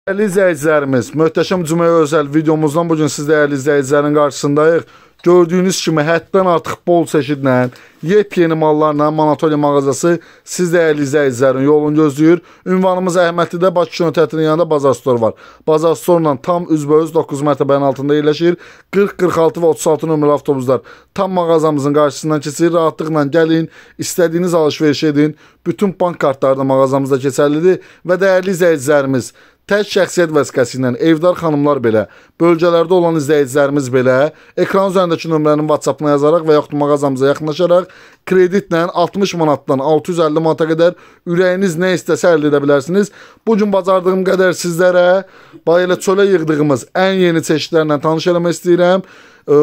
Dəyərli izləyicilərimiz, möhtəşəm Cümləyə özəl videomuzdan bugün siz dəyərli izləyicilərin qarşısındayıq. Gördüyünüz kimi həddən artıq bol çeşidlə, yepyeni mallarla Manatoliya mağazası siz dəyərli izləyicilərin yolunu gözləyir. Ünvanımız Əhmədlidə Bakı Kino Teatrının yanında Bazar Store var. Bazar Store-la tam üzbəüz 9 mərtəbənin altında yerləşir. 40, 46 və 36 nömrəli avtobuslar tam mağazamızın qarşısından keçir. Rahatlıqla gəlin, istədiyiniz alış-veriş edin. Bütün bank kartları da mağazamızda keçərlidir. Və dəyərli izləyicilərimiz, tək şəxsiyyət vəsiqəsi ilə evdar xanımlar belə, bölgələrdə olan izləyicilərimiz belə, ekran üzərindəki nömrənin WhatsApp-ına yazaraq və yaxud mağazamıza yaxınlaşaraq kreditlə 60 manatdan 650 manata qədər ürəyiniz nə istəsə əldə edə bilərsiniz. Bugün bacardığım qədər sizlərə elə çölə yığdığımız ən yeni çeşidlərlə tanış eləmək istəyirəm.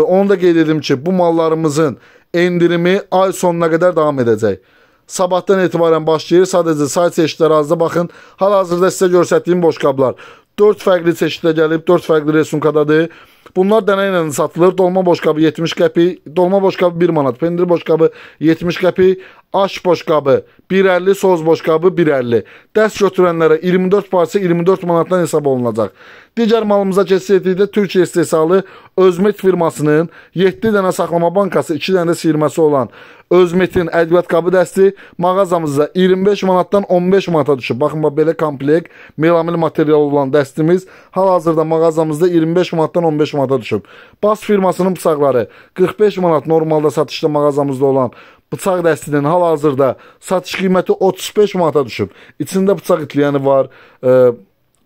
Onu da qeyd edim ki, bu mallarımızın endirimi ay sonuna qədər davam edəcək. Sabahdan etibarən başlayır. Sadəcə sayt çeşidləri azda baxın. Hal-hazırda sizə göstərdiyim boşqablar 4 fərqli çeşiddə gəlib, 4 fərqli resunkadadır. Bunlar dənə ilə satılır. Dolma boşqabı 70 qəpik, dolma boşqabı 1 manat, pendir boşqabı 70 qəpik, aş boşqabı 1.50, soz boşqabı 1.50. Dəst götürənlərə 24 parça 24 manatdan hesab olunacaq. Digər malımıza keçsəkdə Türkiyə istehsalı Özmet firmasının 7 dənə saxlama bankası, 2 dənə də siyirməsi olan Özmetin ədviyyat qabı dəsti mağazamızda 25 manatdan 15 manata düşüb. Baxın, belə komplekt melamil material olan dəstimiz hal-hazırda mağazamızda 25 manatdan 15 manata düşüb. Bas firmasının bıçaqları 45 manat normalda satışda mağazamızda olan bıçaq dəstinin hal-hazırda satış qiyməti 35 manata düşüb. İçində bıçaq itliyəni var,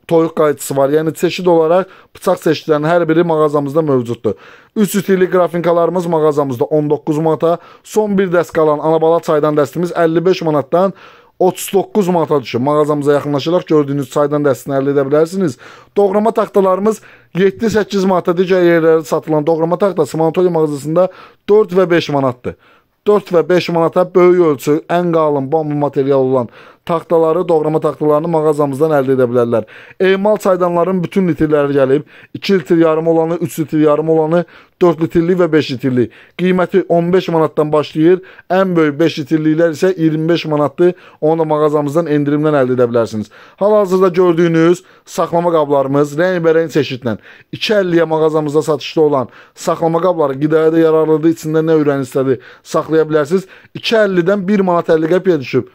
toyuq qayıtısı var. Yəni çeşid olaraq bıçaq çeşidlərinin hər biri mağazamızda mövcuddur. 3 ütilli qrafinkalarımız mağazamızda 19 manata, son bir dəst qalan anabala çaydan dəstimiz 55 manatdan 39 manata düşür. Mağazamıza yaxınlaşaraq gördüyünüz çaydan dəstini əldə edə bilərsiniz. Doğrama taxtalarımız 7-8 manata, digər yerlərdə satılan doğrama taxtası Manatoliya mağazasında 4 və 5 manatdır. 4 və 5 manata böyük ölçü, ən qalın bambu material olan taxtaları, doğrama taxtalarını mağazamızdan əldə edə bilərlər. Emal çaydanların bütün litrləri gəlib. 2 litr yarım olanı, 3 litr yarım olanı, 4 litrli və 5 litrli. Qiyməti 15 manatdan başlayır. Ən böyük 5 litrliklər isə 25 manatdır. Onu da mağazamızdan endirimdən əldə edə bilərsiniz. Hal-hazırda gördüyünüz saxlama qablarımız rəngbərəng çeşidlə 2.50-yə mağazamızda satışda olan saxlama qabları qidaya da yararlıdır. İçində nə ürəyin istədi saxlaya bilərsiniz. 2.50-dən 1 manat 50 qəpiyə düşüb.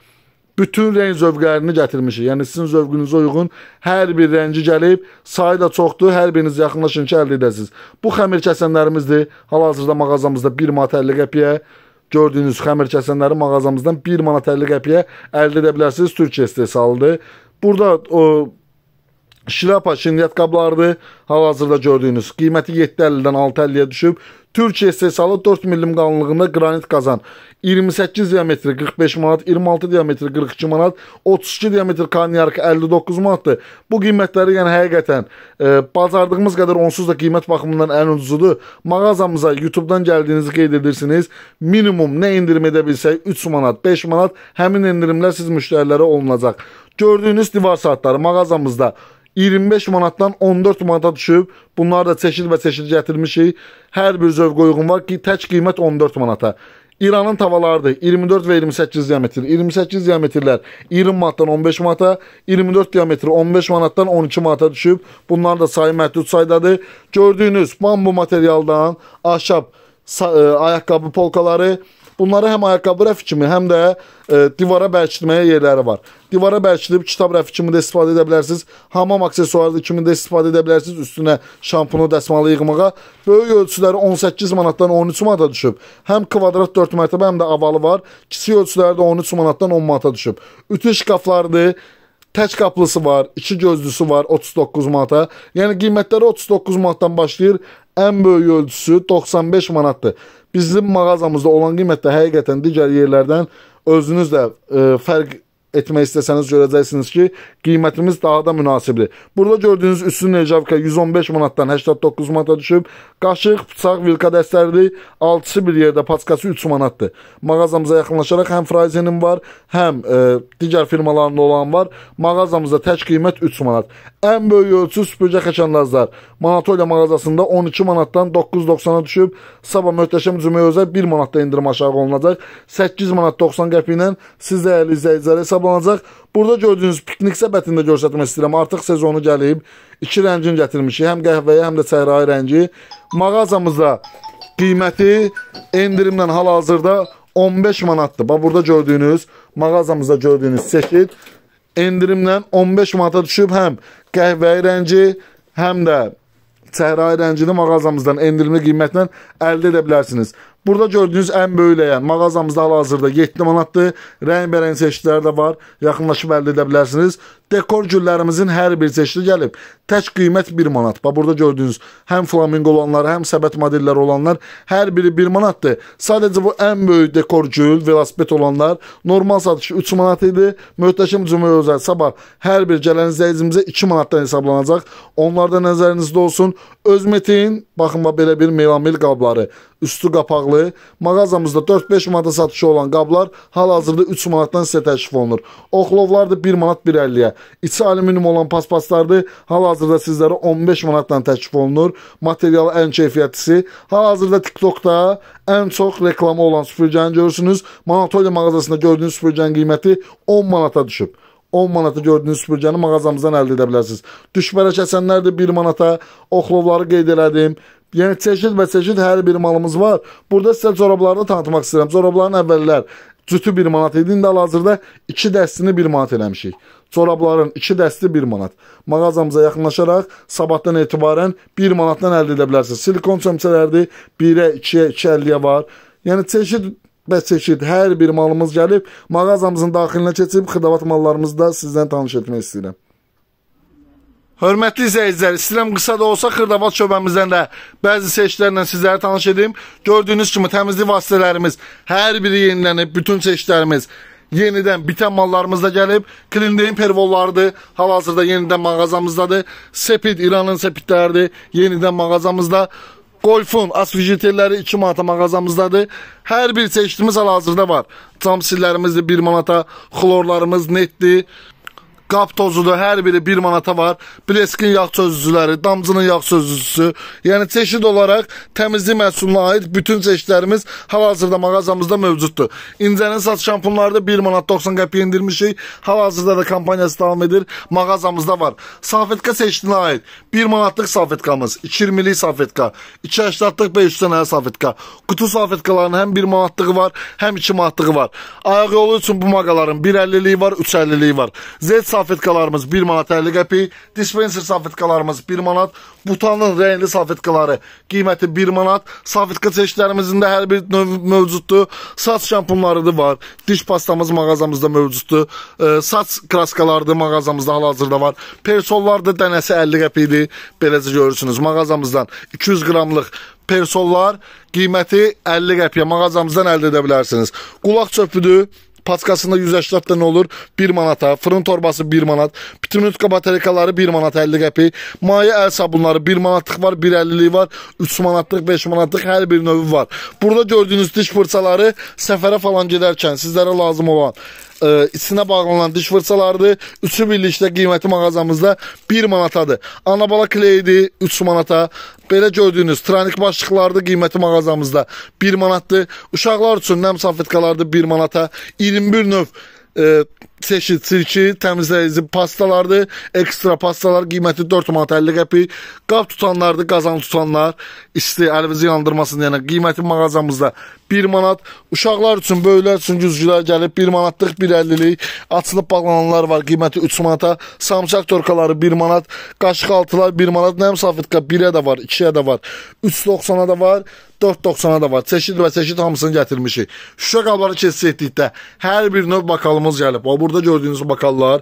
Bütün rəng zövqlərini gətirmişik. Yəni sizin zövqünüzə uyğun hər bir rəngi gəlib, sayı da çoxdur. Hər biriniz yaxınlaşın ki, əldə edəsiniz. Bu xəmir kəsənlərimizdir. Hal-hazırda mağazamızda 1 manat 50 qəpiyə gördüyünüz xəmir kəsənləri mağazamızdan 1 manat 50 qəpiyə əldə edə bilərsiniz. Türkiyə istehsalıdır. Burada şilapa, şinniyyat qablarıdır. Hal-hazırda gördüyünüz qiyməti 7.50-dən 6.50-yə düşüb. Türkiyə istehsalı 4 milim qalınlığında qranit qazan 28 diametri 45 manat, 26 diametri 42 manat, 32 diametri karniyarka 59 manatdır. Bu qiymətləri yəni həqiqətən bacardığımız qədər onsuz da qiymət baxımından ən ucuzudur. Mağazamıza YouTube-dan gəldiyinizi qeyd edirsiniz. Minimum nə indirim edə bilsək 3 manat, 5 manat həmin endirimlər siz müştərilərə olunacaq. Gördüyünüz divar saatları mağazamızda 25 manatdan 14 manata düşüb. Bunlar da çeşid və çeşid gətirmişik. Hər bir zövqə uyğun var ki, tək qiymət 14 manata. İranın tavalarıdır. 24 və 28 diametr. 28 diametrlər 20 manatdan 15 manata, 24 diametri 15 manatdan 12 manata düşüb. Bunlar da sayı məhdud saydadır. Gördüyünüz bambu materialdan ahşap ayaqqabı polkaları. Bunları həm ayaqqabı rəfi kimi, həm də divara bərkitməyə yerləri var. Divara bərkidib kitab rəfi kimi də istifadə edə bilərsiniz. Hamam aksesuarı kimi də istifadə edə bilərsiniz. Üstünə şampunu, dəsmalı yığmağa. Böyük ölçüləri 18 manatdan 13 manata düşüb. Həm kvadrat 4 mərtəbə, həm də avalı var. Kiçik ölçüləri də 13 manatdan 10 manata düşüb. Ütü şkaflardır. Tək qaplısı var, 2 gözlüsü var 39 manata. Yəni qiymətləri 39 manatdan başlayır. Ən böyük ölçüsü 95 manatdır. Bizim mağazamızda olan qiymətdə həqiqətən digər yerlərdən özünüz də fərq etmək istəsəniz görəcəksiniz ki, qiymətimiz daha da münasibdir. Burada gördüyünüz üstün necavka 115 manatdan 89 manata düşüb. Qaşıq, bıçaq, vilka dəstəridir. Altısı bir yerdə, paçkası 3 manatdır. Mağazamıza yaxınlaşaraq həm Fraizenin var, həm digər firmalarında olan var. Mağazamızda tək qiymət 3 manat. Ən böyük ölçü süpürgə xəçənləzlər. Manatoliya mağazasında 12 manatdan 9.90-a düşüb. Sabah möhtəşəm cümləyə özəl 1 manatda indirim aşağı olunacaq. 8 manat 90 qəpiylə siz dəyərli izləyiciləri hesab hesablanacaq. Burada gördüyünüz piknik səbətində göstərmək istəyirəm. Artıq sezonu gəlib. 2 rəngin gətirmişik. Həm qəhvəyi, həm də çəhrayı rəngi. Mağazamızda qiyməti endirimlə hal-hazırda 15 manatdır. Bax, burada gördüyünüz, mağazamızda gördüyünüz çeşid endirimlə 15 manata düşüb. Həm qəhvəyi rəngi, həm də çəhrayı rəngini mağazamızdan endirimli qiymətlə əldə edə bilərsiniz. Burada gördüyünüz ən böyüləyən mağazamızda hal-hazırda 7 manatdır. Rəng-bərəng çeşidləri də var. Yaxınlaşıb əldə edə bilərsiniz. Dekor güllərimizin hər bir çeşidi gəlib. Tək qiymət 1 manat. Bax, burada gördüyünüz həm flamingo olanlar, həm səbət modelləri olanlar hər biri 1 manatdır. Sadəcə bu ən böyük dekor gül, velosiped olanlar normal satışı 3 manat idi. Möhtəşəm cümləyə özəl sabah hər bir gələn izləyicimizə 2 manatdan hesablanacaq. Onlarda nəzərinizdə olsun. Özmetin, baxın, belə bir melamil qabları, üstü qapaqlı. Mağazamızda 4-5 manata satışı olan qablar hal-hazırda 3 manatdan sizə təklif olunur. Oxlovlardır 1 manat 1.50-yə. İçi alüminium olan paspaslardır. Hal-hazırda sizlərə 15 manatdan təklif olunur. Materialı ən keyfiyyətlisi. Hal-hazırda TikTokda ən çox reklamı olan süpürgəni görürsünüz. Manatolya mağazasında gördüyünüz süpürgənin qiyməti 10 manata düşüb. 10 manata gördüyünüz süpürgəni mağazamızdan əldə edə bilərsiniz. Düşbərə kəsənlər də 1 manata. Oxlovları qeyd elədim. Yəni çeşid və çeşid hər bir malımız var. Burada sizə corabları da tanıtmaq istəyirəm. Corabların əvvəllər cütü 1 manat idi. İndi hal-hazırda 2 dəstini 1 manat eləmişik. Corabların 2 dəsti 1 manat. Mağazamıza yaxınlaşaraq sabahdan etibarən 1 manatdan əldə edə bilərsiniz. Silikon çömçələrdir. 1-ə, 2-yə, 2.50-yə var. Yəni çeşid və çeşid hər bir malımız gəlib. Mağazamızın daxilinə keçib xırdavat mallarımızı da sizdən tanış etmək istəyirəm. Hörmətli izləyicilər, istəyirəm qısa da olsa xırdavat şöbəmizdən də bəzi çeşidlərlə sizləri tanış edim. Gördüyünüz kimi təmizlik vasitələrimiz hər biri yenilənib, bütün çeşidlərimiz yenidən bitən mallarımız da gəlib. Klindeyin pervollarıdır, hal-hazırda yenidən mağazamızdadır. Sepid, İranın sepidləridir, yenidən mağazamızda. Golfun asfijitelləri 2 manata mağazamızdadır. Hər bir çeşidimiz hal-hazırda var. Cam sillərimizdir 1 manata, xlorlarımız netdir. Qap tozudur, hər biri 1 manata var. Bleskin yağ çözücüləri, damcının yağ çözücüsü. Yəni çeşid olaraq təmizlik məhsuluna aid bütün çeşidlərimiz hal-hazırda mağazamızda mövcuddur. İncənin saç şampunları da 1 manat 90 qəpiyə indirmişik. Hal-hazırda da kampaniyası davam edir. Mağazamızda var. Salfetka çeşidinə aid 1 manatlıq salfetkamız, 2.20'lik salfetka, 2.80'lık 500 dənəli salfetka. Qutu salfetkalarının həm 1 manatlığı var, həm 2 manatlığı var. Ayaq yolu üçün bu mağaların 1.50'liyi var, 3.50'liyi var. Salfetkalarımız 1 manat 50 qəpik, dispenser salfetkalarımız 1 manat, butanın rəngli salfetkaları qiyməti 1 manat, salfetka çeşidlərimizin də hər bir növ mövcuddur, saç şampunları da var, diş pastamız mağazamızda mövcuddur, saç kraskaları da mağazamızda hal-hazırda var, persollar da dənəsi 50 qəpikdir, beləcə görürsünüz mağazamızdan 200 qramlıq persollar qiyməti 50 qəpiyə mağazamızdan əldə edə bilərsiniz. Qulaq çöpüdür. Paskasında 180 dənə olur 1 manata, fırın torbası 1 manat, Pitinutka batarikaları 1 manat 50 qəpik, maye əl sabunları 1 manatlıq var, 1.50'lik var, 3 manatlıq, 5 manatlıq hər bir növü var. Burada gördüyünüz diş fırçaları səfərə falan gedərkən sizlərə lazım olan içinə bağlanan diş fırçalardır. 3'ü birlikdə qiyməti mağazamızda 1 manatadır. Anabala kleydi 3 manata. Belə gördüyünüz tranik başlıqlardır, qiyməti mağazamızda 1 manatdır. Uşaqlar üçün nəm salfetkalardır 1 manata. 21 növ çeşid sirki, təmizləyici pastalardır. Ekstra pastalar qiyməti 4 manat 50 qəpik. Qab tutanlardır, qazan tutanlar. İsti, əlinizi yandırmasın deyənə qiyməti mağazamızda 1 manat. Uşaqlar üçün, böyüklər üçün güzgülər gəlib 1 manatlıq, 1.50'lik. Açılıb bağlananlar var, qiyməti 3 manata. Samçaq torkaları 1 manat. Qaşıq altılar 1 manat. Nəm salfetka 1'ə də var, 2'ə də var, 3.90'a da var, 4.90'a da var. Çeşid və çeşid hamısını gətirmişik. Şüşə qabları keçsə etdikdə hər bir növ bakalımız gəlib. Burada gördüyünüz bakallar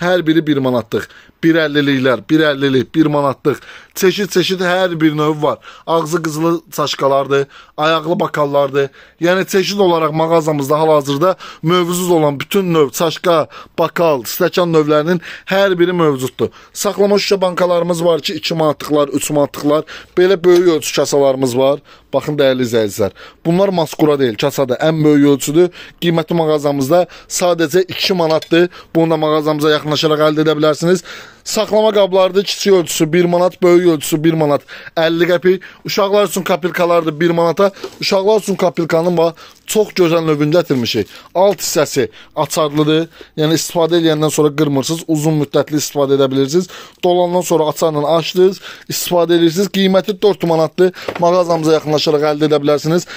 hər biri 1 manatlıq. 1.50'liklər, 1.50'lik, 1 manatlıq. Çeşid hər bir növ var. Ağzı qızılı çaşkalardır, ayaqlı bakallardır. Yəni çeşid olaraq mağazamızda hal-hazırda mövcud olan bütün növ, çaşka, bakal, stəkan növlərinin hər biri mövcuddur. Saxlama şüşə bankalarımız var ki, 2 manatlıqlar, 3 manatlıqlar. Belə böyük ölçü kasalarımız var. Baxın dəyərli izləyicilər. Bunlar maskura deyil, kasadır. Ən böyük ölçüdür. Qiyməti mağazamızda sadəcə 2 manatdır. Bunu da mağazamıza yaxınlaşaraq əldə edə bilərsiniz. Saxlama qablardır, kiçik ölçüsü 1 manat, böyük ölçüsü 1 manat 50 qəpik. Uşaqlar üçün kapilkalardır 1 manata. Uşaqlar üçün kapilkanın bax, çox gözəl növünü gətirmişik. Alt hissəsi açarlıdır. Yəni istifadə edəndən sonra qırmırsınız, uzun müddətli istifadə edə bilirsiniz. Dolandan sonra açarla açdınız, istifadə edirsiniz. Qiyməti 4 manatdır. Mağazamıza yaxınlaşaraq əldə edə bilərsiniz.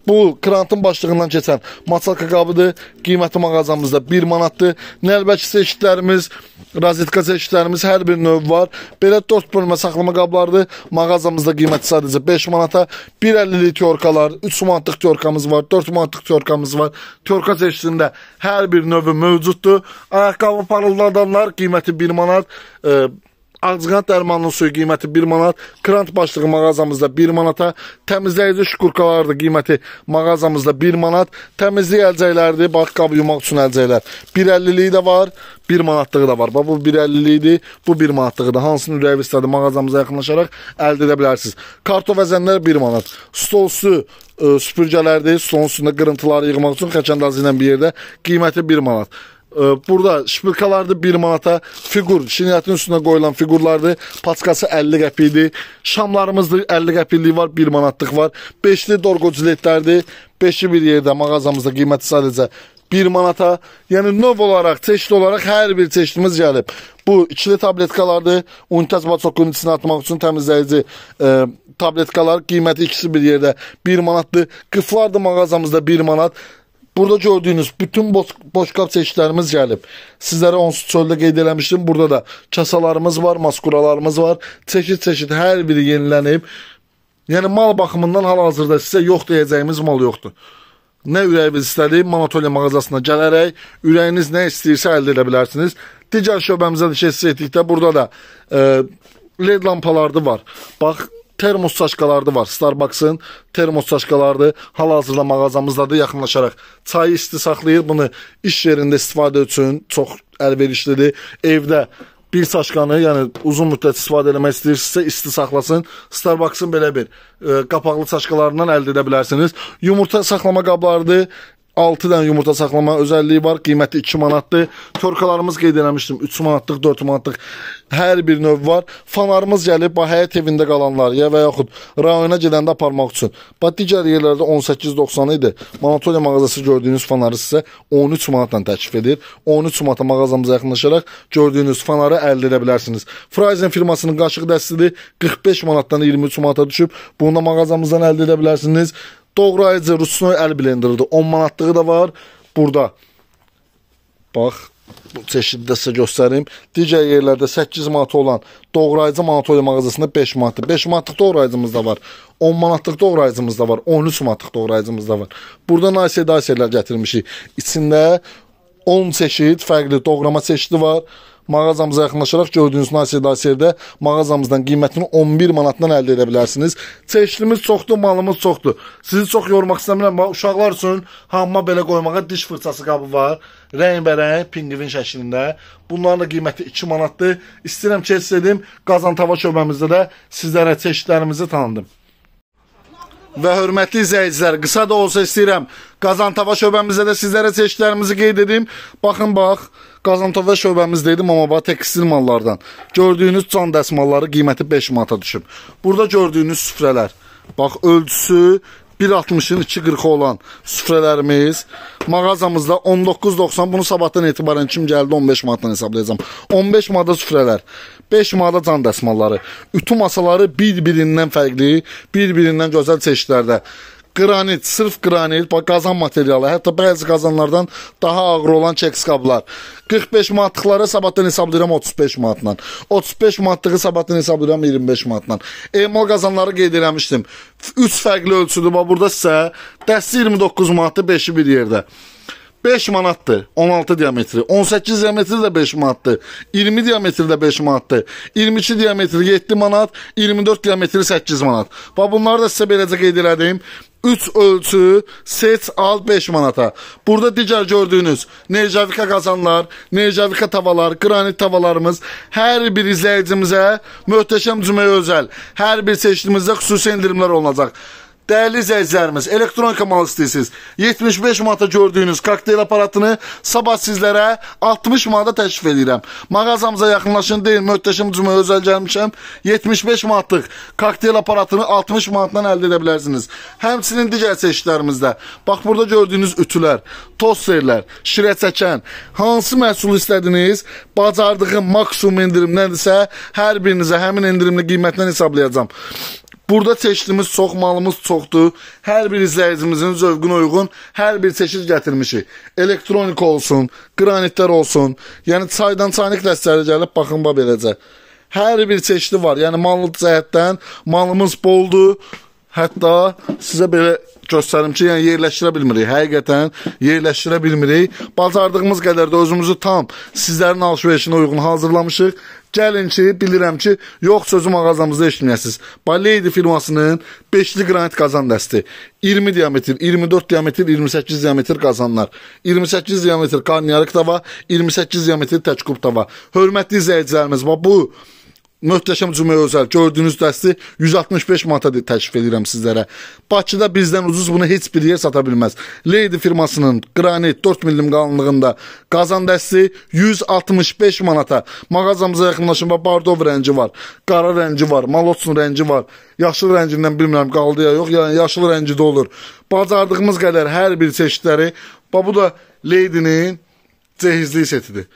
Bu krantın başlığından keçən maçalka qabıdır. Qiyməti mağazamızda 1 manatdır. Nəlbəki çeşidlərimiz, razetka çeşidlərimiz hər bir növ var. Belə 4 bölmə saxlama qablardır. Mağazamızda qiyməti sadəcə 5 manata. 1.50'lik tyorkalar, 3 manatlıq tyorkamız var, 4 manatlıq tyorkamız var. Tyorka çeşidində hər bir növü mövcuddur. Ayaqqabı parıldadanlar qiyməti 1 manat. Ağcıqanad dərmanının suyu qiyməti 1 manat. Krant başlığı mağazamızda 1 manata. Təmizləyici şkurkalardır qiyməti mağazamızda 1 manat. Təmizlik əlcəklərdir. Bax, qabı yumaq üçün əlcəklər. 1.50'liyi də var, 1 manatlığı da var. Bax, bu 1.50'liyidir, bu 1 manatlığı da. Hansını ürəyi istədi mağazamıza yaxınlaşaraq əldə edə bilərsiniz. Karto vəzənlər 1 manat. Stol üstü süpürgələrdir. Stolun üstündə qırıntıları yığmaq üçün xəçəndazı ilə bir yerdə qiyməti 1 manat. Burada şpilkalardır 1 manata, figur, şinyatın üstüne qoyulan figurlardır, paçkası 50 qəpikdir, şamlarımızdır 50 qəpikliyi var, 1 manatlıq var, 5'li dorgo ciletlərdir, 5'i bir yerdə mağazamızda qiyməti sadəcə 1 manata, yəni növ olaraq, çeşid olaraq hər bir çeşidimiz gəlib. Bu ikili tabletkalardır, unitaz baçokun içine atmaq üçün təmizləyici tabletkalar, qiyməti ikisi bir yerdə 1 manatdır, qıflardır mağazamızda 1 manat. Burada gördüğünüz bütün boş qab çeşidlərimiz gəlib. Sizlərə onsuz çöldə qeyd eləmişdim. Burada da kasalarımız var, maskuralarımız var. Çeşid hər biri yenilənib. Yəni mal baxımından hal-hazırda sizə yox deyəcəyimiz mal yoxdur. Nə ürəyiniz istədi, Manatoliya mağazasına gələrək ürəyiniz nə istəyirsə əldə edə bilərsiniz. Digər şöbəmizə də keçid etdikdə burada da LED lampalardı var. Bax, termos çaşkalardı var. Starbucks'ın termos çaşkalardı. Hal-hazırda mağazamızdadır. Yaxınlaşaraq çayı isti saxlayır. Bunu iş yerində istifadə üçün çox əlverişlidir. Evdə bir çaşkanı, yəni uzun müddət istifadə etmək istəyirsinizsə isti saxlasın. Starbucks'ın belə bir qapaqlı çaşkalarından əldə edə bilərsiniz. Yumurta saxlama qablarıdır. 6 dənə yumurta saxlama özəlliyi var. Qiyməti 2 manatdır. Torkalarımız qeyd eləmişdim. 3 manatlıq, 4 manatlıq hər bir növ var. Fanarımız gəlib, həyət evində qalanlar ya və yaxud rayona gedəndə aparmaq üçün. Bax, digər yerlərdə 18.90 idi. Manatoliya mağazası gördüyünüz fanarı sizə 13 manatla təklif edir. 13 manata mağazamıza yaxınlaşaraq gördüyünüz fanarı əldə edə bilərsiniz. Fraizen firmasının qaşıq dəstidir 45 manatdan 23 manata düşüb. Bunu da mağazamızdan əldə edə bilərsiniz. Doğrayıcı Rusnoy əl blenderidir. 10 manatlığı da var. Burada. Bax. Bu çeşiddə sizə göstərim. Digər yerlərdə 8 manat olan doğrayıcı Manatoliya mağazasında 5 manatdır. 5 manatlıq doğrayıcımız da var. 10 manatlıq doğrayıcımız da var. 13 manatlıq doğrayıcımız da var. Burada nasiyə gətirmişik. İçində 10 çeşid fərqli doğrama çeşidi var. Mağazamıza yaxınlaşaraq gördüyünüz nasiyə mağazamızdan qiymətini 11 manatdan əldə edə bilərsiniz. Çeşidimiz çoxdur, malımız çoxdur. Sizi çox yormaq istəmirəm. Uşaqlar üçün hamma belə qoymağa diş fırçası qabı var. Rəngbərəng, pingvin şəklində. Bunların da qiyməti 2 manatdır. İstəyirəm ki, edim, Qazantava şöbəmizdə də sizlərə çeşidlərimizi tanıdım. Və hörmətli izləyicilər, qısa da olsa istəyirəm Qazantava şöbəmizdə də sizlərə çeşidlərimizi qeyd edim. Baxın, bax, Qazantava şöbəmiz dedim, amma bax, tekstil mallardan. Gördüyünüz can dəsmalları qiyməti 5 manata düşüb. Burada gördüyünüz süfrələr. Bax, ölçüsü 1.60'ın 2.40 olan süfrələrimiz mağazamızda 19.90. Bunu sabahdan etibarən kim gəldi 15 manatdan hesablayacağım. 15 manata süfrələr, 5 manata can dəsmalları, ütü masaları bir-birindən fərqli, bir-birindən gözəl çeşidlərdə. Qranit, sırf qranit, qazan materialı, hətta bəzi qazanlardan daha ağır olan keks qablar. 45 manatlıqları sabahdan hesablayıram 35 manatla. 35 manatlığı sabahdan hesablayıram 25 manatla. Emal qazanları qeyd eləmişdim. 3 fərqli ölçüdür. Burada sizə dəsti 29 manatdır, 5'i bir yerdə. 5 manatdır, 16 diametri, 18 diametri də 5 manatdır, 20 diametri də 5 manatdır, 22 diametri 7 manat, 24 diametri 8 manat. Bax, bunları da sizə beləcə qeyd elədim. 3 ölçü, seç, al 5 manata. Burada digər gördüyünüz Nerjavika qazanlar, Nerjavika tavalar, qranit tavalarımız hər bir izləyicimizə möhtəşəm cüməyə özəl, hər bir çeşidimizdə xüsusi endirimlər olacaq. Dəyərli izləyicilərimiz, elektronika mal istəyirsiniz. 75 manata gördüyünüz kokteyl aparatını sabah sizlərə 60 manata təklif edirəm. Mağazamıza yaxınlaşın deyin, möhtəşəm cümləyə özəl gəlmişəm. 75 manatlıq kokteyl aparatını 60 manatdan əldə edə bilərsiniz. Həmçinin digər çeşidlərimizdə. Bax, burada gördüyünüz ütülər, tosterlər, şirə çəkən, hansı məhsul istədiniz, bacardığım maksimum endirimdəndirsə, hər birinizə həmin endirimli qiymətdən hesablayacağım. Burada çeşidimiz çox, malımız çoxdur. Hər bir izləyicimizin zövqünə uyğun hər bir çeşid gətirmişik. Elektronika olsun, qranitlər olsun. Yəni çaydan çaynik dəstələri gəlib, baxın beləcə. Hər bir çeşidi var. Yəni mallı cəhətdən malımız boldur. Hətta sizə belə göstərim ki, yəni yerləşdirə bilmirik. Həqiqətən yerləşdirə bilmirik. Bacardığımız qədər də özümüzü tam sizlərin alışverişinə uyğun hazırlamışıq. Gəlin ki, bilirəm ki, yox sözü mağazamızda eşitməyəsiniz. Lady firmasının 5'li qranit qazan dəsti. 20 diametr, 24 diametr, 28 diametr qazanlar. 28 diametr karnıyarıq tava, 28 diametr təkub tava. Hörmətli izləyicilərimiz, bu möhtəşəm cümləyə özəl gördüyünüz dəsti 165 manata təklif edirəm sizlərə. Bakıda bizdən ucuz bunu heç bir yer sata bilməz. Lady firmasının qranit 4 milim qalınlığında qazan dəsti 165 manata. Mağazamıza yaxınlaşın, bardov rəngi var, qara rəngi var, malotsun rəngi var. Yaşıl rəngindən bilmirəm qaldı ya yox, yəni yaşıl rəngi də olur. Bacardığımız qədər hər bir çeşidləri. Bu da Lady'nin cehizli setidir.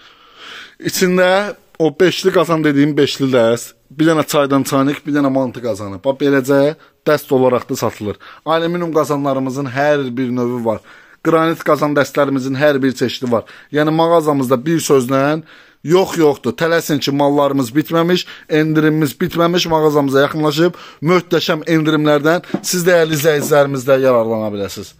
İçində o 5'li qazan dediyim 5'li dəst, bir dənə çaydan çaynik, bir dənə mantı qazanı. Beləcə dəst olaraq da satılır. Alüminium qazanlarımızın hər bir növü var. Qranit qazan dəstlərimizin hər bir çeşidi var. Yəni mağazamızda bir sözlə yoxdur. Tələsin ki, mallarımız bitməmiş, endirimimiz bitməmiş. Mağazamıza yaxınlaşıb möhtəşəm endirimlərdən siz dəyərli izləyicilərimizdə yararlana biləsiniz.